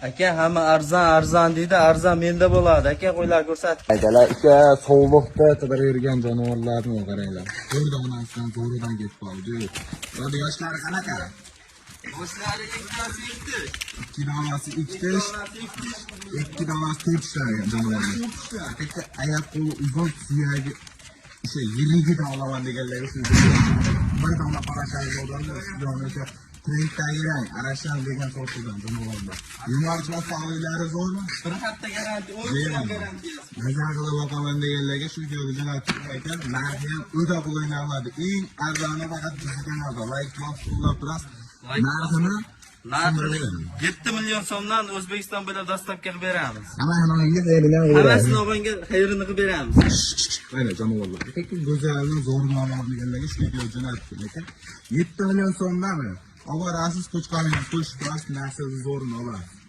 Aka hamma arzon deydi, arzon menda bo'ladi. Aka qo'ylar ko'rsating. Aydalar aka sovuqda qidirgan jonivorlarni qaranglar. Ko'rdi onasidan zo'ridan ketib qoldi. Endi yoshlari qanaqa? Boshlari ikkitasi ikki. Ikki donasi ikkish, ikki donasi to'rtishlar jonivorlar. Aka oyoq qo'li uzun suyagi o'sha yiliga olaman deganlar shu. Bir dona qarashlar odamlar Trendtagiran, arasham degan sortidan jonivorlar. Yumorchilar faollari zo'rmi? Bir hafta garantiya, 10 garantiyasi. Nazar qilib boqaman deganlarga shu joyda aytgan, narxi ham o'ta qo'yiladi. Eng arzoni faqat bizga narxi. Like boshqalar turasiz. Narxini 7 million so'mdan O'zbekiston bo'ylab dostavka qilib beramiz. hammaga xayridan Hammasini olganga xayrini qilib beramiz. Mana jonivorlar. Lekin go'zalni zo'rni olmoq deganlarga shu joyda aytgan ekan. 7 million so'mdami? Avarasiz qo'chqoringiz qo'shib turasiz, narsa zo'rni olasiz.